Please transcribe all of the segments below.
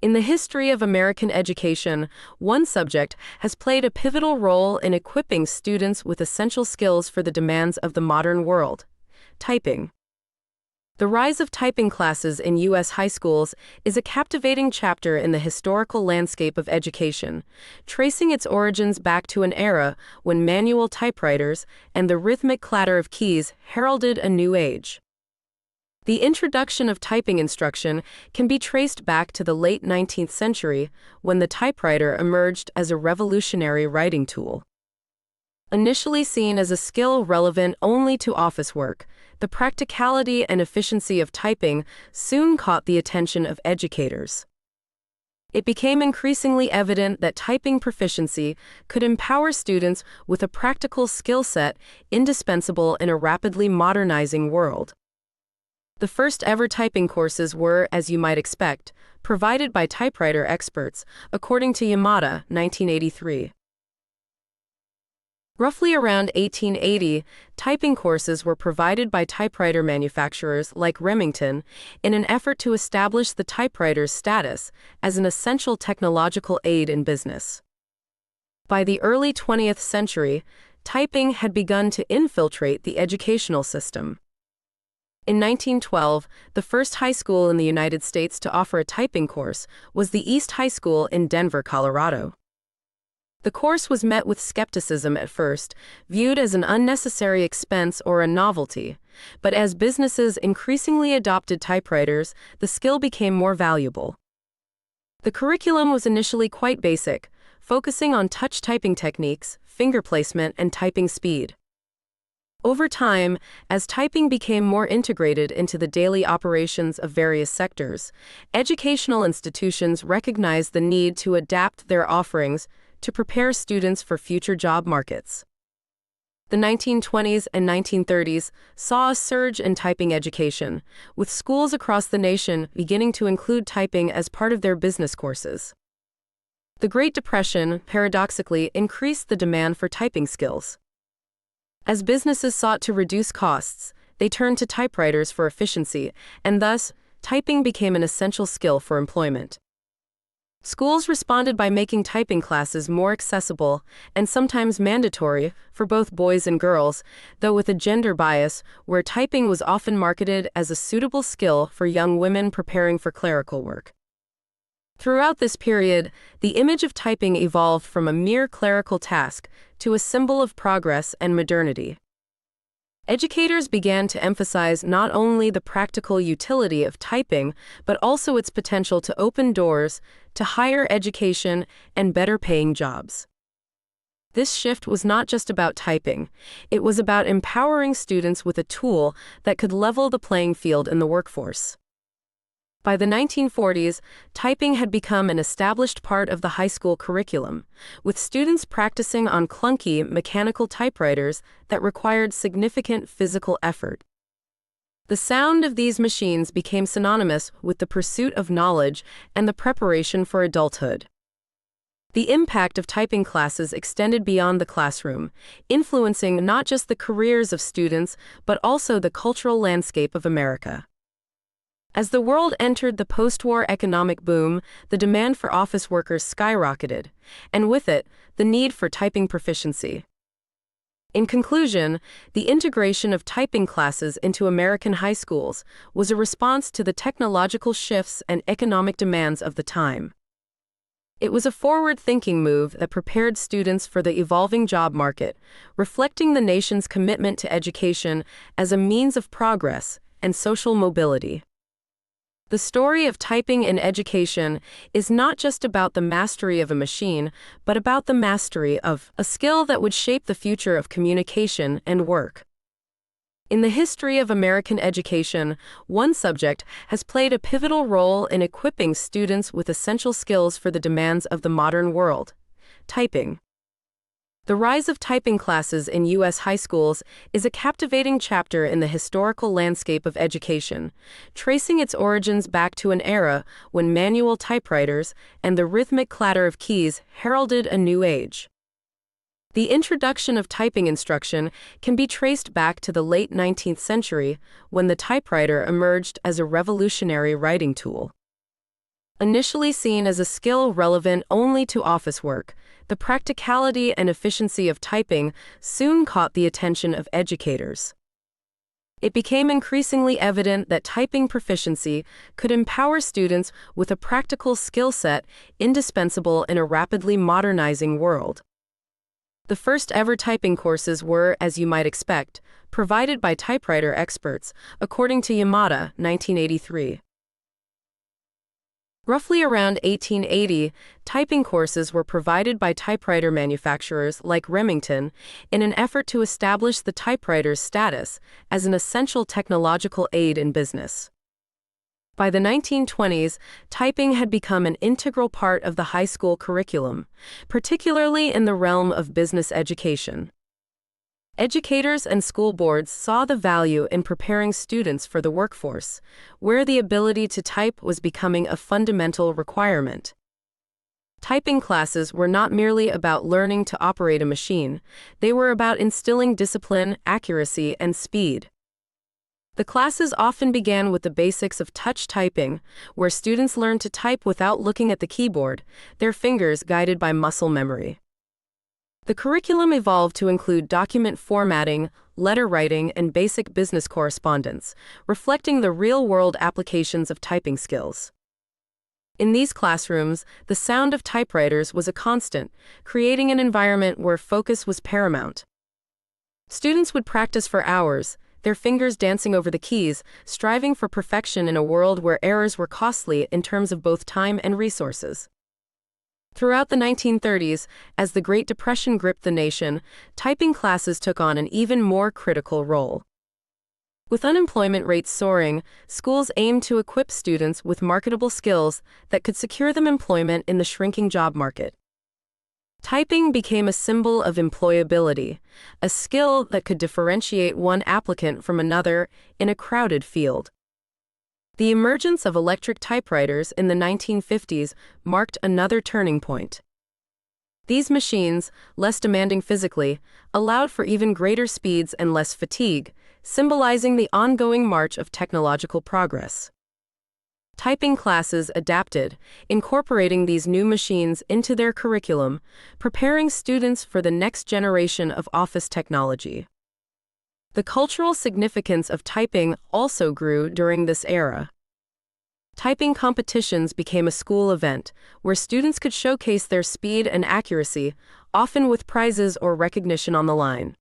In the history of American education, one subject has played a pivotal role in equipping students with essential skills for the demands of the modern world: typing. The rise of typing classes in U.S. high schools is a captivating chapter in the historical landscape of education, tracing its origins back to an era when manual typewriters and the rhythmic clatter of keys heralded a new age. The introduction of typing instruction can be traced back to the late 19th century, when the typewriter emerged as a revolutionary writing tool. Initially seen as a skill relevant only to office work, the practicality and efficiency of typing soon caught the attention of educators. It became increasingly evident that typing proficiency could empower students with a practical skill set indispensable in a rapidly modernizing world. The first ever typing courses were, as you might expect, provided by typewriter experts, according to Yamada, 1983. Roughly around 1880, typing courses were provided by typewriter manufacturers like Remington in an effort to establish the typewriter's status as an essential technological aid in business. By the early 20th century, typing had begun to infiltrate the educational system. In 1912, the first high school in the United States to offer a typing course was the East High School in Denver, Colorado. The course was met with skepticism at first, viewed as an unnecessary expense or a novelty, but as businesses increasingly adopted typewriters, the skill became more valuable. The curriculum was initially quite basic, focusing on touch typing techniques, finger placement, and typing speed. Over time, as typing became more integrated into the daily operations of various sectors, educational institutions recognized the need to adapt their offerings to prepare students for future job markets. The 1920s and 1930s saw a surge in typing education, with schools across the nation beginning to include typing as part of their business courses. The Great Depression, paradoxically, increased the demand for typing skills. As businesses sought to reduce costs, they turned to typewriters for efficiency, and thus, typing became an essential skill for employment. Schools responded by making typing classes more accessible and sometimes mandatory for both boys and girls, though with a gender bias, where typing was often marketed as a suitable skill for young women preparing for clerical work. Throughout this period, the image of typing evolved from a mere clerical task to a symbol of progress and modernity. Educators began to emphasize not only the practical utility of typing, but also its potential to open doors to higher education and better-paying jobs. This shift was not just about typing, it was about empowering students with a tool that could level the playing field in the workforce. By the 1940s, typing had become an established part of the high school curriculum, with students practicing on clunky mechanical typewriters that required significant physical effort. The sound of these machines became synonymous with the pursuit of knowledge and the preparation for adulthood. The impact of typing classes extended beyond the classroom, influencing not just the careers of students, but also the cultural landscape of America. As the world entered the post-war economic boom, the demand for office workers skyrocketed, and with it, the need for typing proficiency. In conclusion, the integration of typing classes into American high schools was a response to the technological shifts and economic demands of the time. It was a forward-thinking move that prepared students for the evolving job market, reflecting the nation's commitment to education as a means of progress and social mobility. The story of typing in education is not just about the mastery of a machine, but about the mastery of a skill that would shape the future of communication and work. In the history of American education, one subject has played a pivotal role in equipping students with essential skills for the demands of the modern world: typing. The rise of typing classes in U.S. high schools is a captivating chapter in the historical landscape of education, tracing its origins back to an era when manual typewriters and the rhythmic clatter of keys heralded a new age. The introduction of typing instruction can be traced back to the late 19th century, when the typewriter emerged as a revolutionary writing tool. Initially seen as a skill relevant only to office work, the practicality and efficiency of typing soon caught the attention of educators. It became increasingly evident that typing proficiency could empower students with a practical skill set indispensable in a rapidly modernizing world. The first ever typing courses were, as you might expect, provided by typewriter experts, according to Yamada, 1983. Roughly around 1880, typing courses were provided by typewriter manufacturers like Remington in an effort to establish the typewriter's status as an essential technological aid in business. By the 1920s, typing had become an integral part of the high school curriculum, particularly in the realm of business education. Educators and school boards saw the value in preparing students for the workforce, where the ability to type was becoming a fundamental requirement. Typing classes were not merely about learning to operate a machine, they were about instilling discipline, accuracy, and speed. The classes often began with the basics of touch typing, where students learned to type without looking at the keyboard, their fingers guided by muscle memory. The curriculum evolved to include document formatting, letter writing, and basic business correspondence, reflecting the real-world applications of typing skills. In these classrooms, the sound of typewriters was a constant, creating an environment where focus was paramount. Students would practice for hours, their fingers dancing over the keys, striving for perfection in a world where errors were costly in terms of both time and resources. Throughout the 1930s, as the Great Depression gripped the nation, typing classes took on an even more critical role. With unemployment rates soaring, schools aimed to equip students with marketable skills that could secure them employment in the shrinking job market. Typing became a symbol of employability, a skill that could differentiate one applicant from another in a crowded field. The emergence of electric typewriters in the 1950s marked another turning point. These machines, less demanding physically, allowed for even greater speeds and less fatigue, symbolizing the ongoing march of technological progress. Typing classes adapted, incorporating these new machines into their curriculum, preparing students for the next generation of office technology. The cultural significance of typing also grew during this era. Typing competitions became a school event, where students could showcase their speed and accuracy, often with prizes or recognition on the line.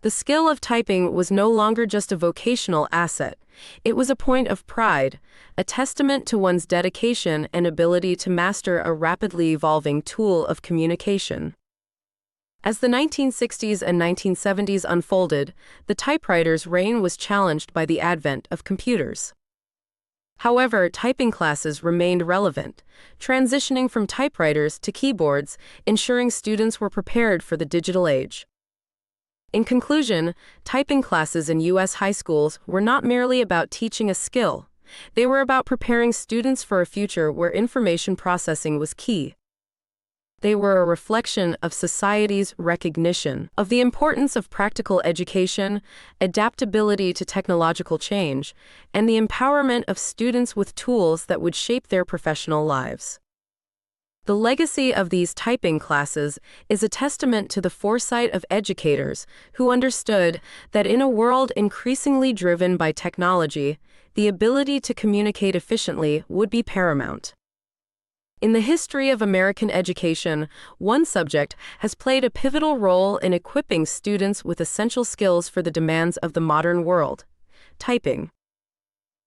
The skill of typing was no longer just a vocational asset, it was a point of pride, a testament to one's dedication and ability to master a rapidly evolving tool of communication. As the 1960s and 1970s unfolded, the typewriter's reign was challenged by the advent of computers. However, typing classes remained relevant, transitioning from typewriters to keyboards, ensuring students were prepared for the digital age. In conclusion, typing classes in U.S. high schools were not merely about teaching a skill, they were about preparing students for a future where information processing was key. They were a reflection of society's recognition of the importance of practical education, adaptability to technological change, and the empowerment of students with tools that would shape their professional lives. The legacy of these typing classes is a testament to the foresight of educators who understood that in a world increasingly driven by technology, the ability to communicate efficiently would be paramount. In the history of American education, one subject has played a pivotal role in equipping students with essential skills for the demands of the modern world: typing.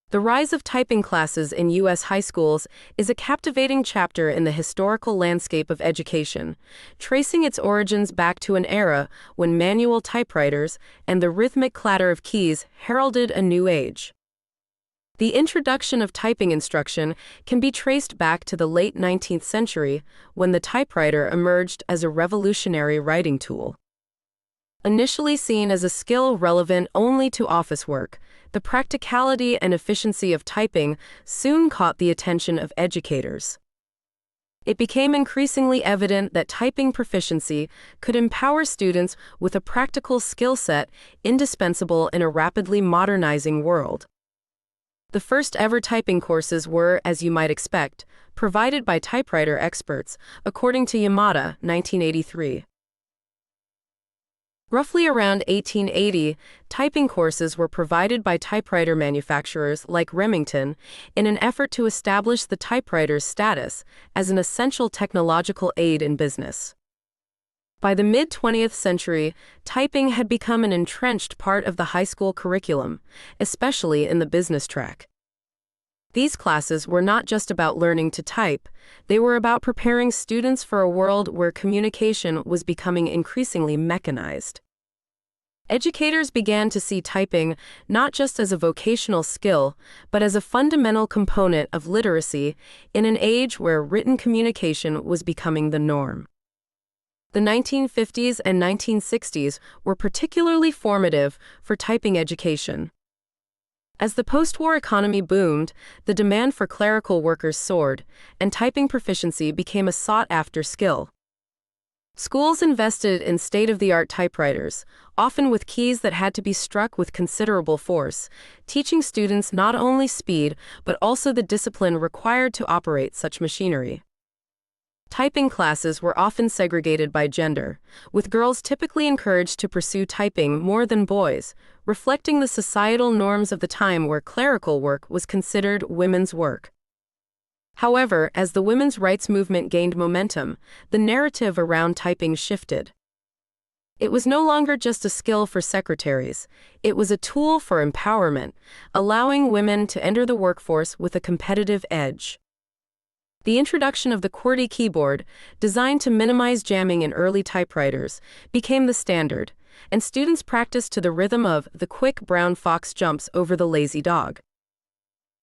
The rise of typing classes in U.S. high schools is a captivating chapter in the historical landscape of education, tracing its origins back to an era when manual typewriters and the rhythmic clatter of keys heralded a new age. The introduction of typing instruction can be traced back to the late 19th century, when the typewriter emerged as a revolutionary writing tool. Initially seen as a skill relevant only to office work, the practicality and efficiency of typing soon caught the attention of educators. It became increasingly evident that typing proficiency could empower students with a practical skill set indispensable in a rapidly modernizing world. The first ever typing courses were, as you might expect, provided by typewriter experts, according to Yamada, 1983. Roughly around 1880, typing courses were provided by typewriter manufacturers like Remington in an effort to establish the typewriter's status as an essential technological aid in business. By the mid-20th century, typing had become an entrenched part of the high school curriculum, especially in the business track. These classes were not just about learning to type, they were about preparing students for a world where communication was becoming increasingly mechanized. Educators began to see typing not just as a vocational skill, but as a fundamental component of literacy in an age where written communication was becoming the norm. The 1950s and 1960s were particularly formative for typing education. As the post-war economy boomed, the demand for clerical workers soared, and typing proficiency became a sought-after skill. Schools invested in state-of-the-art typewriters, often with keys that had to be struck with considerable force, teaching students not only speed but also the discipline required to operate such machinery. Typing classes were often segregated by gender, with girls typically encouraged to pursue typing more than boys, reflecting the societal norms of the time where clerical work was considered women's work. However, as the women's rights movement gained momentum, the narrative around typing shifted. It was no longer just a skill for secretaries, it was a tool for empowerment, allowing women to enter the workforce with a competitive edge. The introduction of the QWERTY keyboard, designed to minimize jamming in early typewriters, became the standard, and students practiced to the rhythm of "the quick brown fox jumps over the lazy dog,"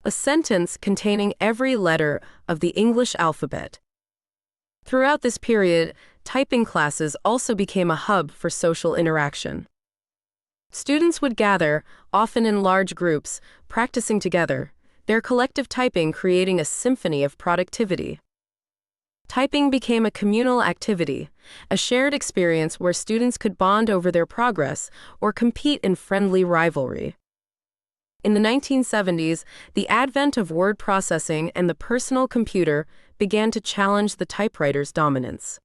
a sentence containing every letter of the English alphabet. Throughout this period, typing classes also became a hub for social interaction. Students would gather, often in large groups, practicing together, their collective typing creating a symphony of productivity. Typing became a communal activity, a shared experience where students could bond over their progress or compete in friendly rivalry. In the 1970s, the advent of word processing and the personal computer began to challenge the typewriter's dominance.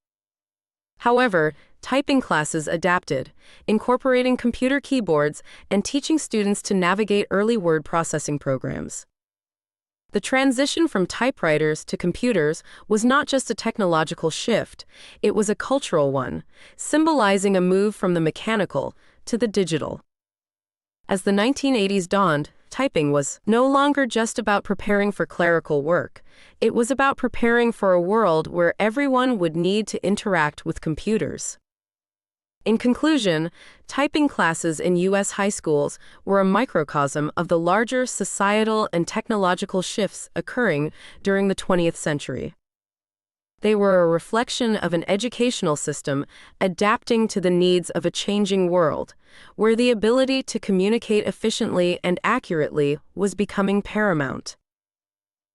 However, typing classes adapted, incorporating computer keyboards and teaching students to navigate early word processing programs. The transition from typewriters to computers was not just a technological shift, it was a cultural one, symbolizing a move from the mechanical to the digital. As the 1980s dawned, typing was no longer just about preparing for clerical work, it was about preparing for a world where everyone would need to interact with computers. In conclusion, typing classes in U.S. high schools were a microcosm of the larger societal and technological shifts occurring during the 20th century. They were a reflection of an educational system adapting to the needs of a changing world, where the ability to communicate efficiently and accurately was becoming paramount.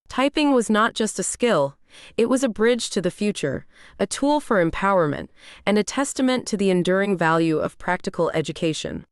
Typing was not just a skill, it was a bridge to the future, a tool for empowerment, and a testament to the enduring value of practical education.